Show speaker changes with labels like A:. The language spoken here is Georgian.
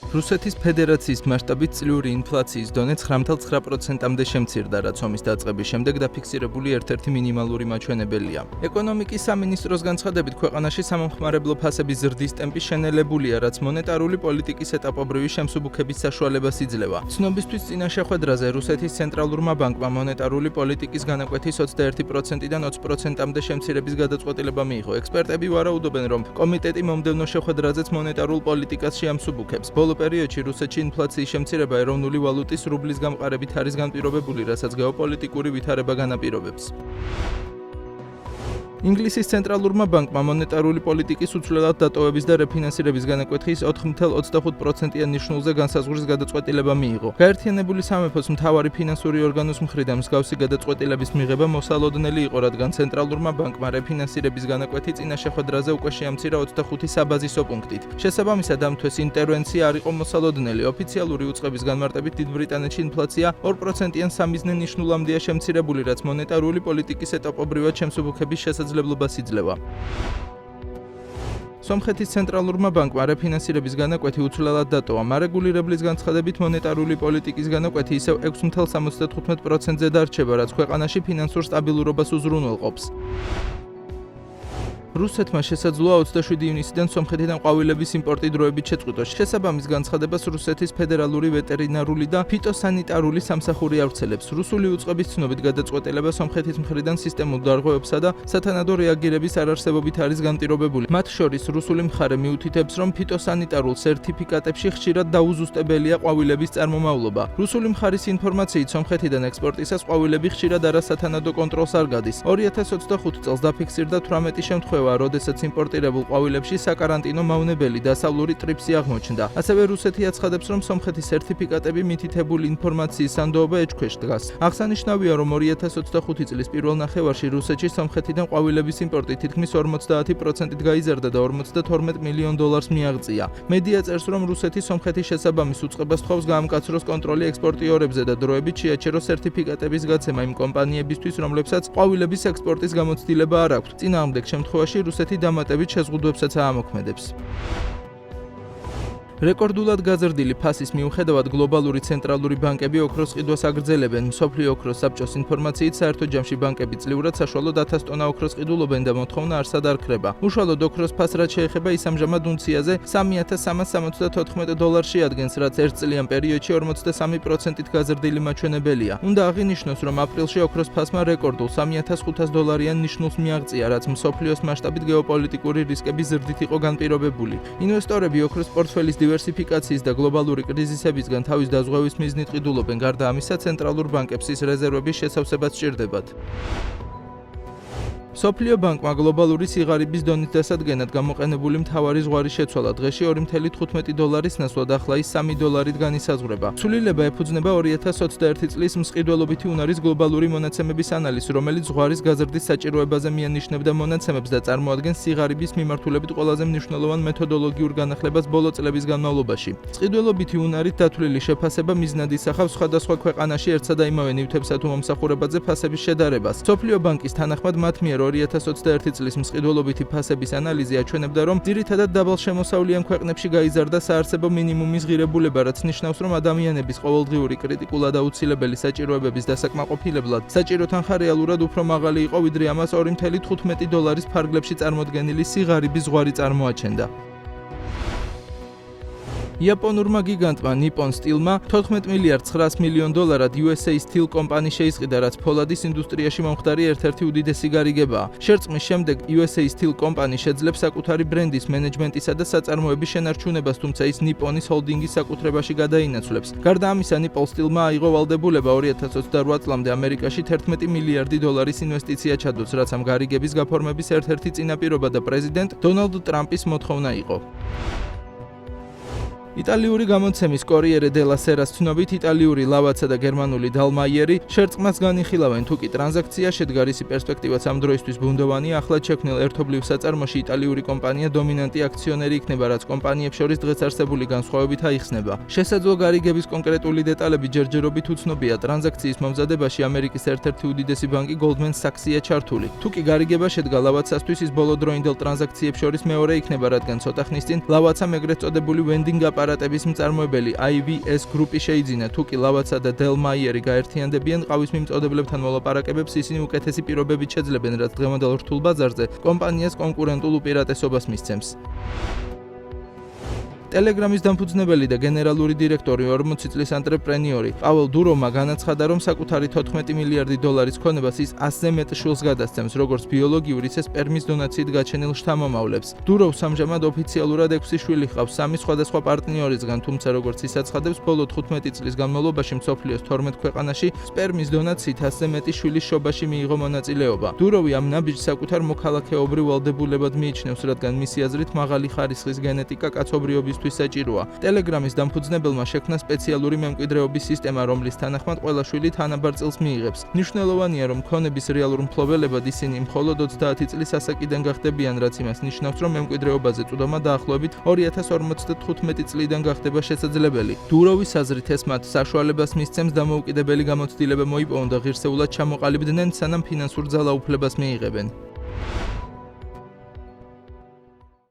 A: რუსეთის ფედერაციის მასშტაბით წლიური ინფლაციის დონე 9.9%-მდე შემცირდა, რაც ომის დაწყების შემდეგ დაფიქსირებული ერთ-ერთი მინიმალური მაჩვენებელია. ეკონომიკის სამინისტროს განცხადებით, ქვეყანაში სამომხმარებლო ფასების ზრდის ტემპი შენელებულია, რაც მონეტარული პოლიტიკის ეტაპობრივი შემსუბუქების საშუალებას იძლევა. ცნობისთვის წინა შეხვედრაზე რუსეთის ცენტრალურმა ბანკმა მონეტარული პოლიტიკის განაკვეთის 21%-დან 20%-მდე შემცირების გადაწყვეტილება მიიღო. ექსპერტები ვარაუდობენ, რომ კომიტეტი მომდევნო შეხვედრაზეც მონეტარულ პოლიტიკას შეამსუბუქებს. ბოლო პერიოდში რუსეთში ინფლაციის შემცირება ეროვნული ვალუტის რუბლის გამყარებით არის განპირობებული, რასაც გეოპოლიტიკური ვითარება განაპირობებს. ინგლისის ცენტრალურმა ბანკმა მონეტარული პოლიტიკის უცვლელად დატოვების და რეფინანსირების განაკვეთის 4.25%-იან ნიშნულზე განსაზღვრის გადაწყვეტილება მიიღო. გაერთიანებული სამეფოს მთავარი ფინანსური ორგანოს მხრიდან მსგავსი გადაწყვეტილების მიღება მოსალოდნელი იყო, რადგან ცენტრალურმა ბანკმა რეფინანსირების განაკვეთი წინა შეხვედრაზე უკვე შეამცირა 25 საბაზისო პუნქტით. შესაბამისად, ამ თვეს ინტერვენცია არ იყო მოსალოდნელი. ოფიციალური უწყების განმარტებით დიდ ბრიტანეთში ინფლაცია 2%-იან სამიზნე ნიშნულამდეა შემცირებული, რაც მონეტარული პოლიტიკის ეტაპობრივად შემსუბუქების შესაძლებლობას იძლევა. სომხეთის ცენტრალურმა ბანკმა რეფინანსირების განაკვეთი უცვლელად დატოვა. მარეგულირებლის განცხადებით, მონეტარული პოლიტიკის განაკვეთი ისევ 6.75%-ზე დარჩება, რაც ქვეყანაში ფინანსურ სტაბილურობას უზრუნველყოფს. რუსეთმა შესაძლოა 27 ივნისიდან სომხეთიდან ყვავილების იმპორტი დროებით შეწყვიტოს. შესაბამის განცხადებას რუსეთის ფედერალური ვეტერინარული და ფიტოსანიტარული სამსახური ავრცელებს. რუსული უწყების ცნობით გადაწყვეტილება სომხეთის მხრიდან სისტემურ დარღვევებსა და სათანადო რეაგირების არარსებობით არის განპირობებული. მათ შორის რუსული მხარე მიუთითებს, რომ ფიტოსანიტარულ სერტიფიკატებში ხშირად დაუზუსტებელია ყვავილების წარმომავლობა. რუსული მხარის ინფორმაციით, სომხეთიდან ექსპორტისას ყვავილები ხშირად არასათანადო კონტროლს არ გადის. 2025 წელს დაფიქსირდა 18 შემთხვევა, როდესაც იმპორტირებულ ყვავილებში საკარანტინო მავნებელი დასავლური ტრიპსი აღმოჩნდა. ასევე რუსეთი აცხადებს, რომ სომხეთის სერტიფიკატები მითითებული ინფორმაციის სანდოობა ეჭქვეშ დგას. აღსანიშნავია, რომ 2025 წლის პირველ ნახევარში რუსეთში სომხეთიდან ყვავილების იმპორტი თითქმის 50%-ით გაიზარდა და $42 მილიონ მიაღწია. მედია წერს, რომ რუსეთი სომხეთის შესაბამის უწყებას თხოვს გაამკაცროს კონტროლი ექსპორტიორებზე და დროებით შეაჩეროს სერტიფიკატების გაცემა იმ კომპანიებისთვის, რომლებსაც ყვავილების ექსპორტის გამოცდილება არ აქვთ. წინააღმდეგ შემთხვევაში რუსეთი დამატებით შეზღუდვებსაც აამოქმედებს. რეკორდულად გაზრდილი ფასის მიუხედავად გლობალური ცენტრალური ბანკები ოქროს ყიდვას აგრძელებენ. მსოფლიო ოქროს საბჭოს ინფორმაციით, საერთო ჯამში ბანკები წლიურად საშუალოდ 1000 ტონა ოქროს ყიდულობენ და მოთხოვნა არსად არ ქრება. უშუალოდ ოქროს ფას რაც შეეხება, ის ამჟამად უნციაზე $3,374 შეადგენს, რაც ერთ წლიან პერიოდში 43%-ით გაზრდილი მაჩვენებელია. უნდა აღინიშნოს, რომ აპრილში ოქროს ფასმა რეკორდულ $3,500-იან ნიშნულს მიაღწია, რაც მსოფლიოს მასშტაბით გეოპოლიტიკური რისკების ზრდით იყო განპირობებული. ინვესტორები ოქროს პორტფელის დივერსიფიკაციის და გლობალური კრიზისებისგან თავის დაზღვევის მიზნით ყიდულობენ. გარდა ამისა, ცენტრალურ ბანკებს ის რეზერვების შესავსებაც სჭირდებათ. მსოფლიო ბანკმა გლობალური სიღარიბის დონის დასადგენად გამოყენებული მთავარი ზღვარი შეცვალა. დღეში $2.15 ნაცვლად ახლა ის $3-ით განისაზღვრება. ცვლილება ეფუძნება 2021 წლის მსყიდველობითი უნარის გლობალური მონაცემების ანალიზს, რომელიც ზღვარის გაზრდის საჭიროებაზე მიანიშნებდა მონაცემებს და წარმოადგენს სიღარიბის მიმართულებით ყველაზე მნიშვნელოვან მეთოდოლოგიურ განახლებას ბოლო წლების განმავლობაში. მსყიდველობითი უნარით დათვლილი შეფასება მიზნად ისახავს სხვადასხვა ქვეყანაში ერთსა და იმავე ნივთებსა თუ მომსახურებაზე ფასების შედარებას. მსოფლიო ბანკის თანახმად მათ მიერ 2021 წლის მსყიდველობითი ფასების ანალიზი აჩვენებდა, რომ ძირითადად დაბალშემოსავლიან ქვეყნებში გაიზარდა საარსებო მინიმუმის ღირებულება, რაც ნიშნავს, რომ ადამიანების ყოველდღიური კრიტიკულად აუცილებელი საჭიროებების დასაკმაყოფილებლად საჭირო თანხა რეალურად უფრო მაღალი იყო, ვიდრე ამას $2.15 ფარგლებში წარმოდგენილი სიღარიბის ზღვარი წარმოაჩენდა. იაპონურმა გიგანტმა Nippon Steel-მა $14.9 მილიონ USA Steel კომპანი შეისყიდა, რაც ფოლადის ინდუსტრიაში მომხდარი ერთ-ერთი უდიდესი გარიგებაა. შერწყმის შემდეგ USA Steel კომპანი შეძლებს საკუთარი ბრენდის მენეჯმენტისა და საწარმოების შენარჩუნებას, თუმცა ის Nippon-ის ჰოლდინგის საკუთრებაში გადაინაცვლებს. გარდა ამისა, Nippon Steel-მა აიღო ვალდებულება 2028 წლამდე ამერიკაში $11 მილიარდი ინვესტიცია ჩადოს, რაც ამ გარიგების გაფორმების ერთ-ერთი წინაპირობა და პრეზიდენტ დონალდ ტრამპის მოთხოვნა იყო. იტალიური გამოცემის Corriere della Sera-ს ცნობით, იტალიური ლავაცა და გერმანული დალმაიერი შერწყმას განიხილავენ, თუკი ტრანზაქცია შედგა რისი პერსპექტივაც ამ დროისთვის ბუნდოვანია. ახლად შექმნილ ერთობლივ საწარმოში იტალიური კომპანია დომინანტი აქციონერი იქნება, რაც კომპანიებს შორის დღეს არსებული განსხვავებით აიხსნება. შესაძლო გარიგების კონკრეტული დეტალები ჯერჯერობით უცნობია. ტრანზაქციის მომზადებაში ამერიკის ერთ-ერთი უდიდესი ბანკი Goldman Sachs-ია ჩართული. თუკი გარიგება შედგა ლავაცასთვის, ის ბოლო დროინდელ ტრანზაქციებს შორის მეორე იქნება, რადგან ცოტა ხნის წინ ლავაცამ ეგრეთ წოდებული vending აპარატების მწარმოებელი IVS Group-ი შეიძინა, თუ კი ლავაცა და Del Mayer-ი გაერთიანდებიან ყავის მიმწოდებლებთან მოლაპარაკებებს, ისინი უკეთესი პირობებით შეძლებენ, რაც დღევანდელ რთულ ბაზარზე კომპანიას კონკურენტულ უპირატესობას მისცემს. Telegram-ის დამფუძნებელი და გენერალური დირექტორი 40 წლის ანტრეპრენიორი პაველ დუროვმა განაცხადა, რომ საკუთარი 14 მილიარდი დოლარის ქონებას ის 100-ზე მეტ შვილს გადასცემს, როგორც ბიოლოგიური, ისე სპერმის დონაციით გაჩენილ შთამომავლებს. დუროვს ამჟამად ოფიციალურად 6 შვილი ჰყავს 3 სხვადასხვა პარტნიორისგან, თუმცა როგორც ის აცხადებს, ბოლო 15 წლის განმავლობაში მსოფლიოს 12 ქვეყანაში სპერმის დონაციით 100-ზე მეტი შვილის შობაში მიიღო მონაწილეობა. დუროვი ამ ნაბიჯს საკუთარ მოქალაქეობრივ ვალდებულებად მიიჩნევს, რადგან მისი აზრით მაღალი ხარისხის გენეტიკა კაცობრიობის საჭიროა. Telegram-ის დამფუძნებელმა შექმნა სპეციალური მემკვიდრეობის სისტემა, რომლის თანახმად ყველა შვილი თანაბარ წილს მიიღებს. მნიშვნელოვანია, რომ ქონების რეალურ მფლობელებად ისინი მხოლოდ 30 წლის ასაკიდან გახდებიან, რაც იმას ნიშნავს, რომ მემკვიდრეობაზე წვდომა დაახლოებით 2055 წლიდან გახდება შესაძლებელი. დუროვის აზრით ეს მათ საშუალებას მისცემს დამოუკიდებელი გამოცდილება მოიპოვონ და ღირსეულად ჩამოყალიბდნენ, სანამ ფინანსურ ძალაუფლებას მიიღებენ.